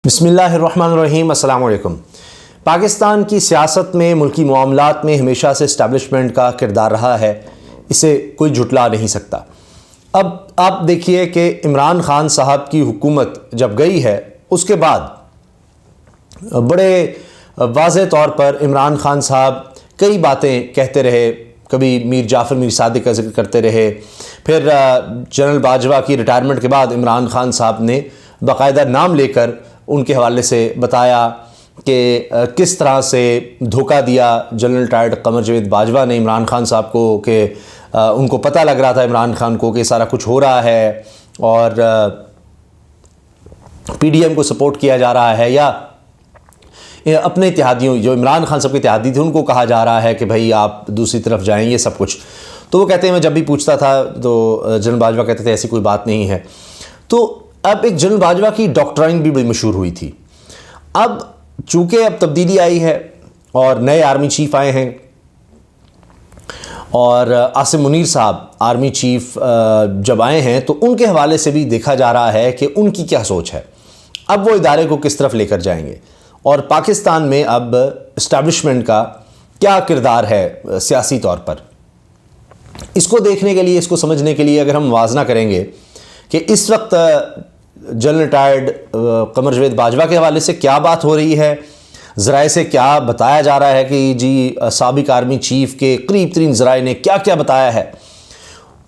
بسم اللہ الرحمن الرحیم۔ السلام علیکم۔ پاکستان کی سیاست میں، ملکی معاملات میں ہمیشہ سے اسٹیبلشمنٹ کا کردار رہا ہے، اسے کوئی جھٹلا نہیں سکتا۔ اب آپ دیکھیے کہ عمران خان صاحب کی حکومت جب گئی ہے، اس کے بعد بڑے واضح طور پر عمران خان صاحب کئی باتیں کہتے رہے، کبھی میر جعفر میر صادق کا ذکر کرتے رہے، پھر جنرل باجوہ کی ریٹائرمنٹ کے بعد عمران خان صاحب نے باقاعدہ نام لے کر ان کے حوالے سے بتایا کہ کس طرح سے دھوکہ دیا جنرل ریٹائرڈ قمر جاوید باجوہ نے عمران خان صاحب کو، کہ ان کو پتہ لگ رہا تھا عمران خان کو کہ سارا کچھ ہو رہا ہے اور پی ڈی ایم کو سپورٹ کیا جا رہا ہے، یا اپنے اتحادیوں جو عمران خان صاحب کے اتحادی تھے ان کو کہا جا رہا ہے کہ بھائی آپ دوسری طرف جائیں، یہ سب کچھ۔ تو وہ کہتے ہیں میں جب بھی پوچھتا تھا تو جنرل باجوہ کہتے تھے ایسی کوئی بات نہیں ہے۔ تو اب ایک جنرل باجوہ کی ڈاکٹرائن بھی بڑی مشہور ہوئی تھی۔ اب چونکہ اب تبدیلی آئی ہے اور نئے آرمی چیف آئے ہیں، اور عاصم منیر صاحب آرمی چیف جب آئے ہیں تو ان کے حوالے سے بھی دیکھا جا رہا ہے کہ ان کی کیا سوچ ہے، اب وہ ادارے کو کس طرف لے کر جائیں گے، اور پاکستان میں اب اسٹیبلشمنٹ کا کیا کردار ہے سیاسی طور پر۔ اس کو دیکھنے کے لیے، اس کو سمجھنے کے لیے اگر ہم موازنہ کریں گے کہ اس وقت جنرل ریٹائرڈ قمر جاوید باجوہ کے حوالے سے کیا بات ہو رہی ہے، ذرائع سے کیا بتایا جا رہا ہے کہ جی سابق آرمی چیف کے قریب ترین ذرائع نے کیا کیا بتایا ہے،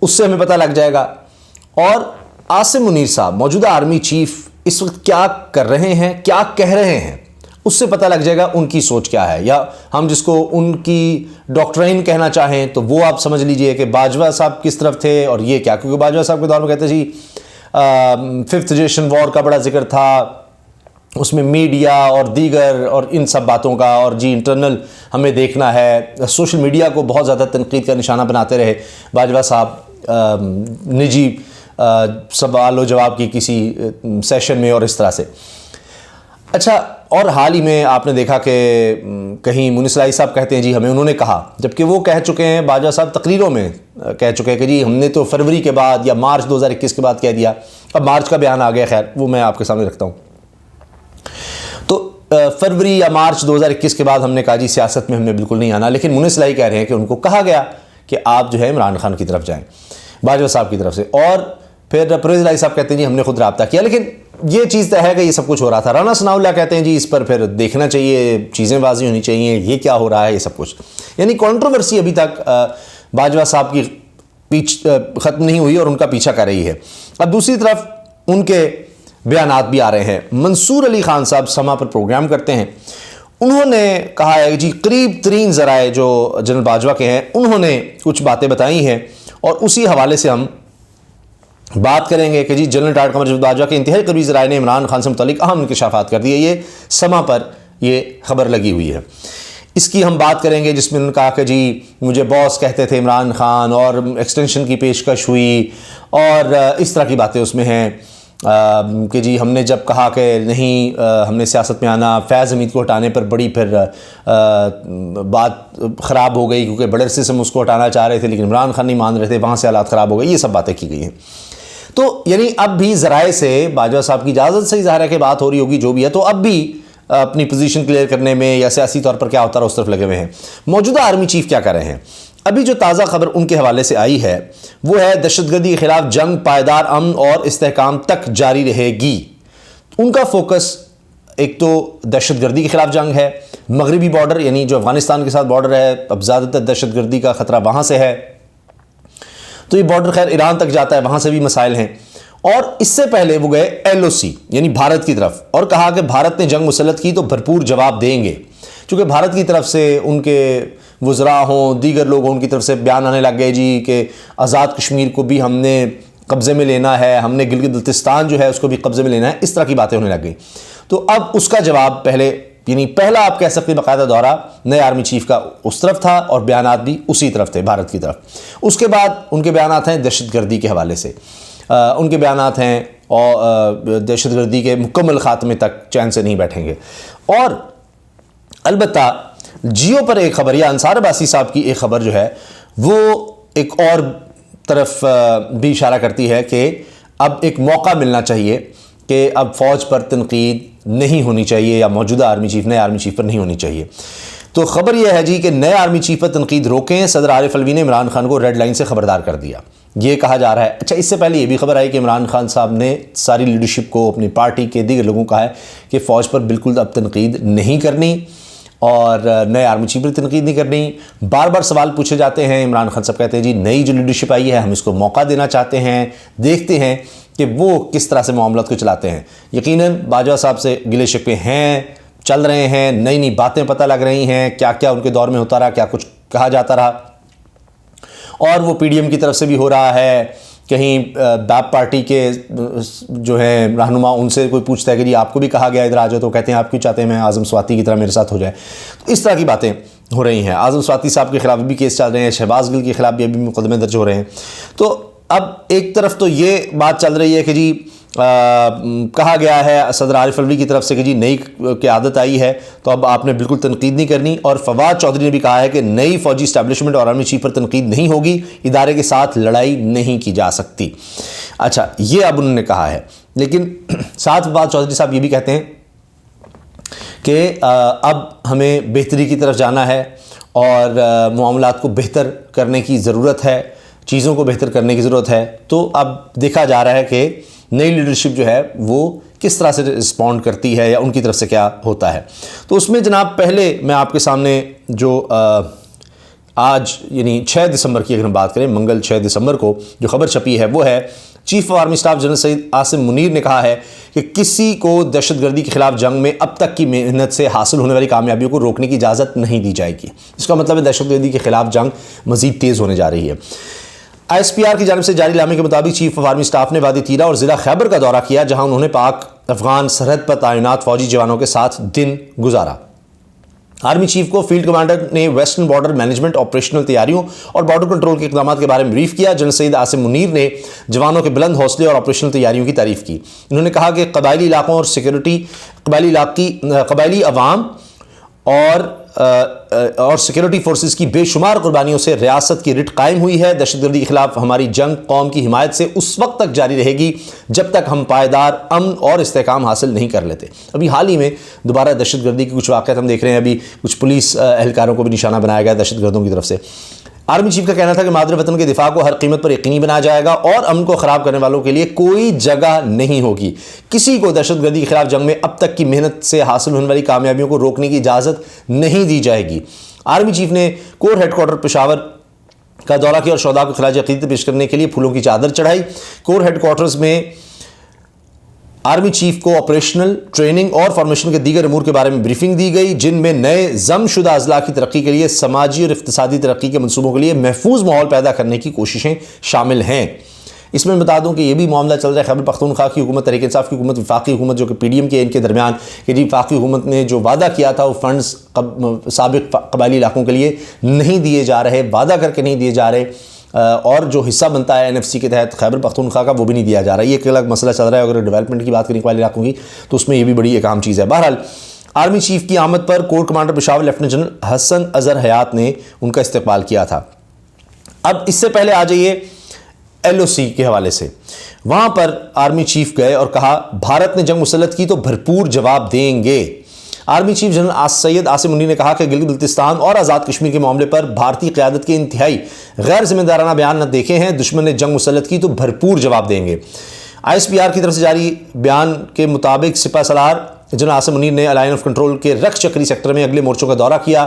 اس سے ہمیں پتہ لگ جائے گا۔ اور عاصم منیر صاحب موجودہ آرمی چیف اس وقت کیا کر رہے ہیں، کیا کہہ رہے ہیں، اس سے پتہ لگ جائے گا ان کی سوچ کیا ہے، یا ہم جس کو ان کی ڈاکٹرائن کہنا چاہیں تو وہ آپ سمجھ لیجئے کہ باجوہ صاحب کس طرف تھے اور یہ کیا، کیونکہ باجوہ صاحب کے دور میں کہتے جی ففتھ جنریشن وار کا بڑا ذکر تھا، اس میں میڈیا اور دیگر اور ان سب باتوں کا، اور جی انٹرنل ہمیں دیکھنا ہے، سوشل میڈیا کو بہت زیادہ تنقید کا نشانہ بناتے رہے باجوہ صاحب نجی سوال و جواب کی کسی سیشن میں اور اس طرح سے۔ اچھا، اور حال ہی میں آپ نے دیکھا کہ کہیں منیس الہی صاحب کہتے ہیں جی ہمیں انہوں نے کہا، جبکہ وہ کہہ چکے ہیں، باجوہ صاحب تقریروں میں کہہ چکے ہیں کہ جی ہم نے تو فروری کے بعد یا مارچ 2021 کے بعد کہہ دیا۔ اب مارچ کا بیان آ گیا، خیر وہ میں آپ کے سامنے رکھتا ہوں۔ تو فروری یا مارچ 2021 کے بعد ہم نے کہا جی سیاست میں ہم نے بالکل نہیں آنا، لیکن منیس الہی کہہ رہے ہیں کہ ان کو کہا گیا کہ آپ جو ہے عمران خان کی طرف جائیں، باجوہ صاحب کی طرف سے، اور پھر پرویز الہی صاحب کہتے ہیں جی ہم نے خود رابطہ کیا، لیکن یہ چیز تو ہے کہ یہ سب کچھ ہو رہا تھا۔ رانا ثناء اللہ کہتے ہیں جی اس پر پھر دیکھنا چاہیے، چیزیں واضح ہونی چاہیے، یہ کیا ہو رہا ہے، یہ سب کچھ، یعنی کنٹروورسی ابھی تک باجوہ صاحب کی ختم نہیں ہوئی اور ان کا پیچھا کر رہی ہے۔ اب دوسری طرف ان کے بیانات بھی آ رہے ہیں۔ منصور علی خان صاحب سما پر پروگرام کرتے ہیں، انہوں نے کہا ہے جی قریب ترین ذرائع جو جنرل باجوہ کے ہیں انہوں نے کچھ باتیں بتائی ہیں، اور اسی حوالے سے ہم بات کریں گے کہ جی جنرل ریٹائرڈ قمر جاوید باجوہ کے انتہائی قریبی ذرائع نے عمران خان سے متعلق اہم انکشافات کر دیے۔ یہ سما پر یہ خبر لگی ہوئی ہے، اس کی ہم بات کریں گے، جس میں انہوں نے کہا کہ جی مجھے باس کہتے تھے عمران خان، اور ایکسٹینشن کی پیشکش ہوئی، اور اس طرح کی باتیں اس میں ہیں کہ جی ہم نے جب کہا کہ نہیں ہم نے سیاست میں آنا، فیض حمید کو ہٹانے پر بڑی پھر بات خراب ہو گئی، کیونکہ بڑے عرصے سے ہم اس کو ہٹانا چاہ رہے تھے لیکن عمران خان نہیں مان رہے تھے، وہاں سے حالات خراب ہو گئے، یہ سب باتیں کی گئی ہیں۔ تو یعنی اب بھی ذرائع سے باجوہ صاحب کی اجازت سے ظاہر ہے کہ بات ہو رہی ہوگی جو بھی ہے، تو اب بھی اپنی پوزیشن کلیئر کرنے میں یا سیاسی طور پر کیا ہوتا ہے اس طرف لگے ہوئے ہیں۔ موجودہ آرمی چیف کیا کر رہے ہیں؟ ابھی جو تازہ خبر ان کے حوالے سے آئی ہے وہ ہے دہشت گردی کے خلاف جنگ پائیدار امن اور استحکام تک جاری رہے گی۔ ان کا فوکس ایک تو دہشت گردی کے خلاف جنگ ہے، مغربی بارڈر یعنی جو افغانستان کے ساتھ بارڈر ہے، اب زیادہ تر دہشت گردی کا خطرہ وہاں سے ہے، تو یہ بارڈر خیر ایران تک جاتا ہے، وہاں سے بھی مسائل ہیں۔ اور اس سے پہلے وہ گئے ایل او سی یعنی بھارت کی طرف، اور کہا کہ بھارت نے جنگ مسلط کی تو بھرپور جواب دیں گے، چونکہ بھارت کی طرف سے ان کے وزراء ہوں، دیگر لوگ ہوں، ان کی طرف سے بیان آنے لگ گئے جی کہ آزاد کشمیر کو بھی ہم نے قبضے میں لینا ہے، ہم نے گلگت بلتستان جو ہے اس کو بھی قبضے میں لینا ہے، اس طرح کی باتیں ہونے لگ گئی۔ تو اب اس کا جواب پہلا آپ کہہ سکتے باقاعدہ دورہ نئے آرمی چیف کا اس طرف تھا، اور بیانات بھی اسی طرف تھے، بھارت کی طرف۔ اس کے بعد ان کے بیانات ہیں دہشت گردی کے حوالے سے، ان کے بیانات ہیں اور دہشت گردی کے مکمل خاتمے تک چین سے نہیں بیٹھیں گے۔ اور البتہ جیو پر ایک خبر، یا انصار عباسی صاحب کی ایک خبر جو ہے وہ ایک اور طرف بھی اشارہ کرتی ہے کہ اب ایک موقع ملنا چاہیے کہ اب فوج پر تنقید نہیں ہونی چاہیے، یا موجودہ آرمی چیف نئے آرمی چیف پر نہیں ہونی چاہیے۔ تو خبر یہ ہے جی کہ نئے آرمی چیف پر تنقید روکیں، صدر عارف الوی نے عمران خان کو ریڈ لائن سے خبردار کر دیا، یہ کہا جا رہا ہے۔ اچھا، اس سے پہلے یہ بھی خبر آئی کہ عمران خان صاحب نے ساری لیڈرشپ کو، اپنی پارٹی کے دیگر لوگوں کو کہا ہے کہ فوج پر بالکل اب تنقید نہیں کرنی اور نئے آرمی چیف پر تنقید نہیں کرنی۔ بار بار سوال پوچھے جاتے ہیں، عمران خان صاحب کہتے ہیں جی نئی جو لیڈرشپ آئی ہے ہم اس کو موقع دینا چاہتے ہیں، دیکھتے ہیں کہ وہ کس طرح سے معاملات کو چلاتے ہیں۔ یقیناً باجوہ صاحب سے گلے شکوے ہیں، چل رہے ہیں، نئی نئی باتیں پتہ لگ رہی ہیں، کیا کیا ان کے دور میں ہوتا رہا، کیا کچھ کہا جاتا رہا، اور وہ پی ڈی ایم کی طرف سے بھی ہو رہا ہے، کہیں باپ پارٹی کے جو ہیں رہنما ان سے کوئی پوچھتا ہے کہ جی آپ کو بھی کہا گیا ادھر آ جاؤ، تو کہتے ہیں آپ کیوں چاہتے ہیں میں اعظم سواتی کی طرح میرے ساتھ ہو جائے۔ تو اس طرح کی باتیں ہو رہی ہیں۔ اعظم سواتی صاحب کے خلاف بھی کیس چل رہے ہیں، شہباز گل کے خلاف بھی ابھی مقدمے درج ہو رہے ہیں۔ تو اب ایک طرف تو یہ بات چل رہی ہے کہ جی کہا گیا ہے صدر عارف الوی کی طرف سے کہ جی نئی قیادت آئی ہے تو اب آپ نے بالکل تنقید نہیں کرنی، اور فواد چودھری نے بھی کہا ہے کہ نئی فوجی اسٹیبلشمنٹ اور آرمی چیف پر تنقید نہیں ہوگی، ادارے کے ساتھ لڑائی نہیں کی جا سکتی۔ اچھا، یہ اب انہوں نے کہا ہے، لیکن ساتھ فواد چودھری صاحب یہ بھی کہتے ہیں کہ اب ہمیں بہتری کی طرف جانا ہے اور معاملات کو بہتر کرنے کی ضرورت ہے، چیزوں کو بہتر کرنے کی ضرورت ہے۔ تو اب دیکھا جا رہا ہے کہ نئی لیڈرشپ جو ہے وہ کس طرح سے رسپونڈ کرتی ہے یا ان کی طرف سے کیا ہوتا ہے۔ تو اس میں جناب پہلے میں آپ کے سامنے جو آج یعنی 6 دسمبر کی اگر ہم بات کریں، منگل 6 دسمبر کو جو خبر چھپی ہے وہ ہے chief of army staff general Syed Asim Munir نے کہا ہے کہ کسی کو دہشت گردی کے خلاف جنگ میں اب تک کی محنت سے حاصل ہونے والی کامیابیوں کو روکنے کی اجازت نہیں دی جائے گی۔ اس کا مطلب ہے دہشت گردی کے خلاف جنگ مزید تیز ہونے جا رہی ہے۔ آئی ایس پی آر کی جانب سے جاری اعلامیے کے مطابق چیف آف آرمی اسٹاف نے وادی تیرا اور ضلع خیبر کا دورہ کیا، جہاں انہوں نے پاک افغان سرحد پر تعینات فوجی جوانوں کے ساتھ دن گزارا۔ آرمی چیف کو فیلڈ کمانڈر نے ویسٹرن بارڈر مینجمنٹ، آپریشنل تیاریوں اور بارڈر کنٹرول کے اقدامات کے بارے میں بریف کیا۔ جنرل سید عاصم منیر نے جوانوں کے بلند حوصلے اور آپریشنل تیاریوں کی تعریف کی۔ انہوں نے کہا کہ قبائلی علاقوں اور سیکورٹی، قبائلی عوام اور سیکورٹی فورسز کی بے شمار قربانیوں سے ریاست کی رٹ قائم ہوئی ہے۔ دہشت گردی کے خلاف ہماری جنگ قوم کی حمایت سے اس وقت تک جاری رہے گی جب تک ہم پائیدار امن اور استحکام حاصل نہیں کر لیتے۔ ابھی حال ہی میں دوبارہ دہشت گردی کے کچھ واقعات ہم دیکھ رہے ہیں، ابھی کچھ پولیس اہلکاروں کو بھی نشانہ بنایا گیا دہشت گردوں کی طرف سے۔ آرمی چیف کا کہنا تھا کہ مادر وطن کے دفاع کو ہر قیمت پر یقینی بنایا جائے گا اور امن کو خراب کرنے والوں کے لیے کوئی جگہ نہیں ہوگی۔ کسی کو دہشت گردی کے خلاف جنگ میں اب تک کی محنت سے حاصل ہونے والی کامیابیوں کو روکنے کی اجازت نہیں دی جائے گی۔ آرمی چیف نے کور ہیڈ کوارٹر پشاور کا دورہ کیا اور شہداء کو خراج عقیدت پیش کرنے کے لیے پھولوں کی چادر چڑھائی۔ کور ہیڈ کوارٹرز میں آرمی چیف کو آپریشنل ٹریننگ اور فارمیشن کے دیگر امور کے بارے میں بریفنگ دی گئی، جن میں نئے ضم شدہ اضلاع کی ترقی کے لیے سماجی اور اقتصادی ترقی کے منصوبوں کے لیے محفوظ ماحول پیدا کرنے کی کوششیں شامل ہیں۔ اس میں بتا دوں کہ یہ بھی معاملہ چل رہا ہے خیبر پختونخوا کی حکومت، تحریک انصاف کی حکومت، وفاقی حکومت جو کہ پی ڈی ایم کی ہے، ان کے درمیان کہ جی وفاقی حکومت نے جو وعدہ کیا تھا وہ فنڈز سابق قبائلی علاقوں کے لیے نہیں دیے جا رہے، وعدہ کر کے نہیں دیے جا رہے، اور جو حصہ بنتا ہے این ایف سی کے تحت خیبر پختونخوا کا وہ بھی نہیں دیا جا رہا ہے۔ یہ ایک الگ مسئلہ چل رہا ہے۔ اگر ڈیولپمنٹ کی بات کریں قبائلی علاقوں کی تو اس میں یہ بھی بڑی ایک عام چیز ہے۔ بہرحال آرمی چیف کی آمد پر corps commander Peshawar lieutenant general Hassan Azhar Hayat نے ان کا استقبال کیا تھا۔ اب اس سے پہلے آ جائیے ایل او سی کے حوالے سے، وہاں پر آرمی چیف گئے اور کہا بھارت نے جنگ مسلط کی تو بھرپور جواب دیں گے۔ Army chief general Syed Asim Munir نے کہا کہ گلگت بلتستان اور آزاد کشمیر کے معاملے پر بھارتی قیادت کے انتہائی غیر ذمہ دارانہ بیان نہ دیکھے ہیں، دشمن نے جنگ مسلط کی تو بھرپور جواب دیں گے۔ آئی ایس پی آر کی طرف سے جاری بیان کے مطابق سپہ سالار جنرل عاصم منیر نے لائن آف کنٹرول کے رخ چکری سیکٹر میں اگلے مورچوں کا دورہ کیا۔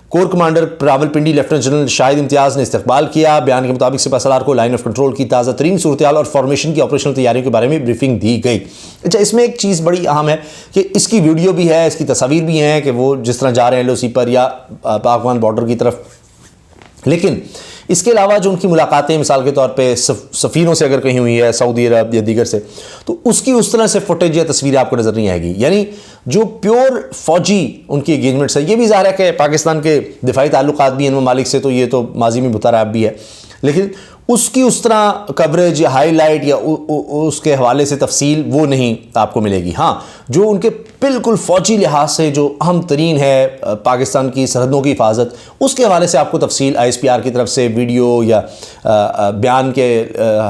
Corps commander Rawalpindi lieutenant general Shahid Imtiaz نے استقبال کیا۔ بیان کے مطابق سپہ سالار کو لائن آف کنٹرول کی تازہ ترین صورتحال اور فارمیشن کی آپریشنل تیاریوں کے بارے میں بریفنگ دی گئی۔ اچھا، اس میں ایک چیز بڑی اہم ہے کہ اس کی ویڈیو بھی ہے، اس کی تصاویر بھی ہیں کہ وہ جس طرح جا رہے ہیں ایل او سی پر یا پاک افغان بارڈر کی طرف، لیکن اس کے علاوہ جو ان کی ملاقاتیں مثال کے طور پہ سفیروں سے اگر کہیں ہوئی ہے سعودی عرب یا دیگر سے، تو اس کی اس طرح سے فوٹیج یا تصویریں آپ کو نظر نہیں آئے گی۔ یعنی جو پیور فوجی ان کی انگیجمنٹس ہے، یہ بھی ظاہر ہے کہ پاکستان کے دفاعی تعلقات بھی ان ممالک سے تو یہ تو ماضی میں بتا رہا اب بھی ہے، لیکن اس کی اس طرح کوریج یا ہائی لائٹ یا اس کے حوالے سے تفصیل وہ نہیں آپ کو ملے گی. ہاں جو ان کے بالکل فوجی لحاظ سے جو اہم ترین ہے پاکستان کی سرحدوں کی حفاظت، اس کے حوالے سے آپ کو تفصیل آئی ایس پی آر کی طرف سے ویڈیو یا بیان کے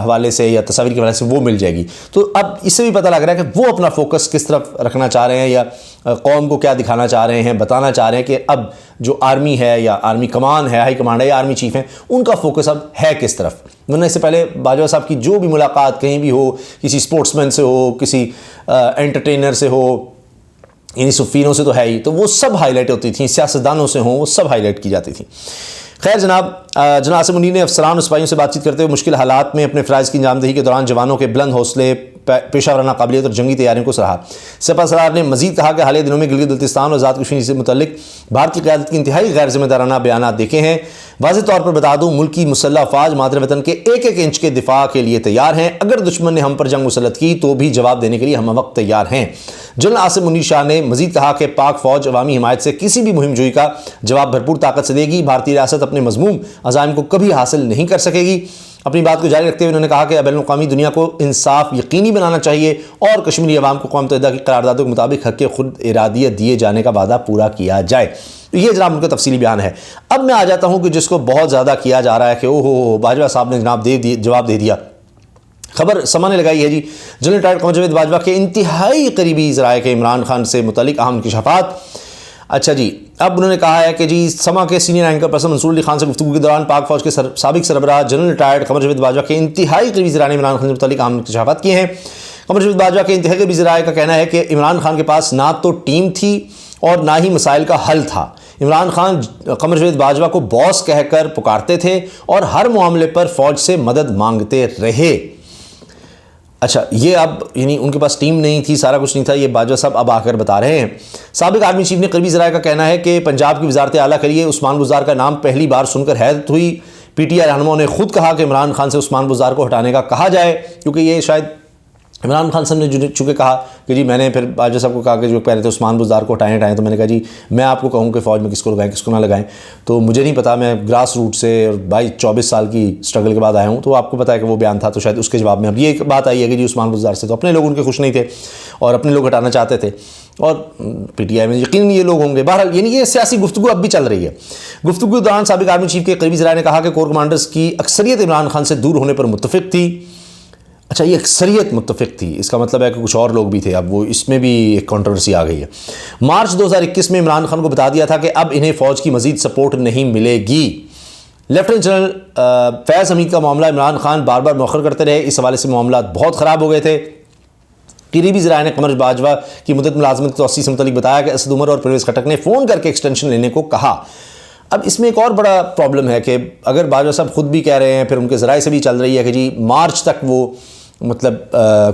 حوالے سے یا تصاویر کے حوالے سے وہ مل جائے گی. تو اب اس سے بھی پتہ لگ رہا ہے کہ وہ اپنا فوکس کس طرف رکھنا چاہ رہے ہیں یا قوم کو کیا دکھانا چاہ رہے ہیں، بتانا چاہ رہے ہیں کہ اب جو آرمی ہے یا آرمی کمان ہے، ہائی کمانڈ ہے یا آرمی چیف ہیں، ان کا فوکس اب ہے کس طرف. ورنہ اس سے پہلے باجوہ صاحب کی جو بھی ملاقات کہیں بھی ہو، کسی سپورٹس مین سے ہو، کسی انٹرٹینر سے ہو، یعنی صحافیوں سے تو ہے ہی، تو وہ سب ہائی لائٹ ہوتی تھیں، سیاستدانوں سے ہوں وہ سب ہائی لائٹ کی جاتی تھیں. خیر جناب آصم منیر نے افسران و سپاہیوں سے بات چیت کرتے ہوئے مشکل حالات میں اپنے فرائض کی انجام دہی کے دوران جوانوں کے بلند حوصلے، پیشہ ورانہ قابلیت اور جنگی تیاریوں کو سراہا. سپہ سالار نے مزید کہا کہ حالیہ دنوں میں گلگت بلتستان اور آزاد کشمیر سے متعلق بھارت کی قیادت کی انتہائی غیر ذمہ دارانہ بیانات دیکھے ہیں. واضح طور پر بتا دوں، ملک کی مسلح افواج مادر وطن کے ایک ایک انچ کے دفاع کے لیے تیار ہیں. اگر دشمن نے ہم پر جنگ مسلط کی تو بھی جواب دینے کے لیے ہم وقت تیار ہیں. جنرل آصم منیر شاہ نے مزید کہا کہ پاک فوج عوامی حمایت سے کسی بھی مہم جوئی کا جواب بھرپور طاقت سے دے گی. بھارتی ریاست اپنے مذموم عزائم کو کبھی حاصل نہیں کر سکے گی. اپنی بات کو جاری رکھتے ہوئے انہوں نے کہا کہ بین الاقوامی دنیا کو انصاف یقینی بنانا چاہیے اور کشمیری عوام کو اقوام متحدہ کی قراردادوں کے مطابق حق خود ارادیت دیے جانے کا وعدہ پورا کیا جائے. یہ جناب ان کا تفصیلی بیان ہے. اب میں آ جاتا ہوں کہ جس کو بہت زیادہ کیا جا رہا ہے کہ باجوہ صاحب نے جناب جواب دے دیا. خبر سما نے لگائی ہے جی، جنرل ریٹائرڈ قمر جاوید باجوہ کے انتہائی قریبی ذرائع کے عمران خان سے متعلق اہم انکشافات. اچھا جی، اب انہوں نے کہا ہے کہ جی سما کے سینئر اینکر پرسن منصور علی خان سے گفتگو کے دوران پاک فوج کے سابق سربراہ جنرل ریٹائرڈ قمر جاوید باجوہ کے انتہائی قریبی ذرائع نے عمران خان سے متعلق اہم انکشافات کیے ہیں. قمر جاوید باجوہ کے انتہائی قریبی ذرائع کا کہنا ہے کہ عمران خان کے پاس نہ تو ٹیم تھی اور نہ ہی مسائل کا حل تھا. عمران خان قمر جاوید باجوہ کو باس کہہ کر پکارتے تھے اور ہر معاملے پر فوج سے مدد مانگتے رہے. اچھا، یہ اب یعنی ان کے پاس ٹیم نہیں تھی، سارا کچھ نہیں تھا، یہ باجوہ صاحب اب آ کر بتا رہے ہیں. سابق آرمی چیف نے قریبی ذرائع کا کہنا ہے کہ پنجاب کی وزارت اعلیٰ کے لیے عثمان بزدار کا نام پہلی بار سن کر حیرت ہوئی. پی ٹی آئی رہنماؤں نے خود کہا کہ عمران خان سے عثمان بزدار کو ہٹانے کا کہا جائے، کیونکہ یہ شاید عمران خان صاحب نے چونکہ کہا کہ جی میں نے پھر باجوہ صاحب کو کہا کہ جو کہہ رہے تھے عثمان بزدار کو ہٹائیں، تو میں نے کہا جی میں آپ کو کہوں کہ فوج میں کس کو لگائیں کس کو نہ لگائیں، تو مجھے نہیں پتا، میں گراس روٹ سے اور 24 سال کی اسٹرگل کے بعد آیا ہوں، تو آپ کو پتا ہے کہ وہ بیان تھا، تو شاید اس کے جواب میں اب یہ بات آئی ہے کہ جی عثمان بزدار سے تو اپنے لوگ ان کے خوش نہیں تھے اور اپنے لوگ ہٹانا چاہتے تھے، اور پی ٹی آئی میں یقیناً یہ لوگ ہوں گے. بہرحال یعنی یہ سیاسی گفتگو اب بھی چل رہی ہے. گفتگو کے دوران سابق آرمی چیف کے قریبی ذرائع نے کہا کہ کور کمانڈرز کی اکثریت عمران خان سے دور ہونے پر متفق تھی. اچھا، یہ اکثریت متفق تھی، اس کا مطلب ہے کہ کچھ اور لوگ بھی تھے. اب وہ اس میں بھی ایک کنٹروورسی آ گئی ہے. مارچ 2021 میں عمران خان کو بتا دیا تھا کہ اب انہیں فوج کی مزید سپورٹ نہیں ملے گی. لیفٹنٹ جنرل فیض حمید کا معاملہ عمران خان بار بار مؤخر کرتے رہے، اس حوالے سے معاملات بہت خراب ہو گئے تھے. قریبی ذرائع نے قمر باجوہ کی مدت ملازمت توسیع سے متعلق بتایا کہ اسد عمر اور پرویز خٹک نے فون کر کے ایکسٹینشن لینے کو کہا. اب اس میں ایک اور بڑا پرابلم ہے کہ اگر باجوہ صاحب خود بھی کہہ رہے ہیں، پھر ان کے ذرائع سے بھی چل رہی ہے کہ جی مارچ تک وہ مطلب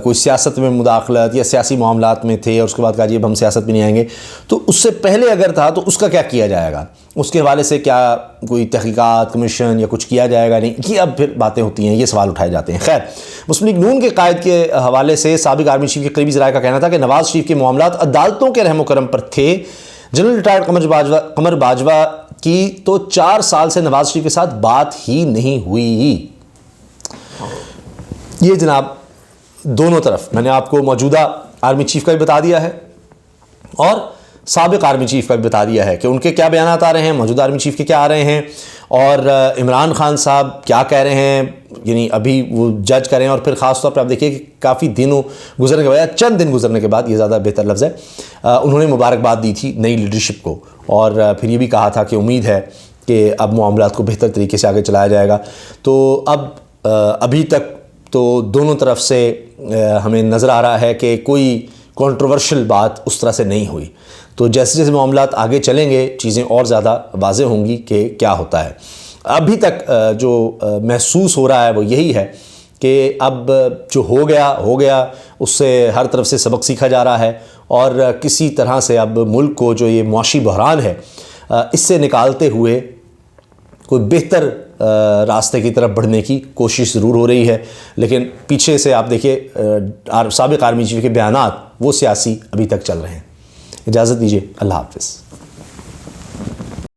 کوئی سیاست میں مداخلت یا سیاسی معاملات میں تھے، اور اس کے بعد کہا جی اب ہم سیاست میں نہیں آئیں گے، تو اس سے پہلے اگر تھا تو اس کا کیا کیا جائے گا، اس کے حوالے سے کیا کوئی تحقیقات کمیشن یا کچھ کیا جائے گا؟ نہیں، یہ اب پھر باتیں ہوتی ہیں، یہ سوال اٹھائے جاتے ہیں. خیر، مسلم لیگ نون کے قائد کے حوالے سے سابق آرمی چیف کے قریبی ذرائع کا کہنا تھا کہ نواز شریف کے معاملات عدالتوں کے رحم و کرم پر تھے. جنرل ریٹائرڈ قمر باجوہ کی تو 4 سال سے نواز شریف کے ساتھ بات ہی نہیں ہوئی. یہ جناب دونوں طرف میں نے آپ کو موجودہ آرمی چیف کا بھی بتا دیا ہے اور سابق آرمی چیف کا بھی بتا دیا ہے کہ ان کے کیا بیانات آ رہے ہیں، موجودہ آرمی چیف کے کیا آ رہے ہیں، اور عمران خان صاحب کیا کہہ رہے ہیں. یعنی ابھی وہ جج کریں، اور پھر خاص طور پر آپ دیکھیے کہ کافی دنوں گزرنے کے بعد، چند دن گزرنے کے بعد، یہ زیادہ بہتر لفظ ہے، انہوں نے مبارکباد دی تھی نئی لیڈرشپ کو، اور پھر یہ بھی کہا تھا کہ امید ہے کہ اب معاملات کو بہتر طریقے سے آگے چلایا جائے گا. تو اب ابھی تک تو دونوں طرف سے ہمیں نظر آ رہا ہے کہ کوئی کنٹروورشل بات اس طرح سے نہیں ہوئی. تو جیسے جیسے معاملات آگے چلیں گے چیزیں اور زیادہ واضح ہوں گی کہ کیا ہوتا ہے. ابھی تک جو محسوس ہو رہا ہے وہ یہی ہے کہ اب جو ہو گیا اس سے ہر طرف سے سبق سیکھا جا رہا ہے، اور کسی طرح سے اب ملک کو جو یہ معاشی بحران ہے اس سے نکالتے ہوئے کوئی بہتر راستے کی طرف بڑھنے کی کوشش ضرور ہو رہی ہے. لیکن پیچھے سے آپ دیکھیے سابق آرمی چیف کے بیانات وہ سیاسی ابھی تک چل رہے ہیں. اجازت دیجیے، اللہ حافظ.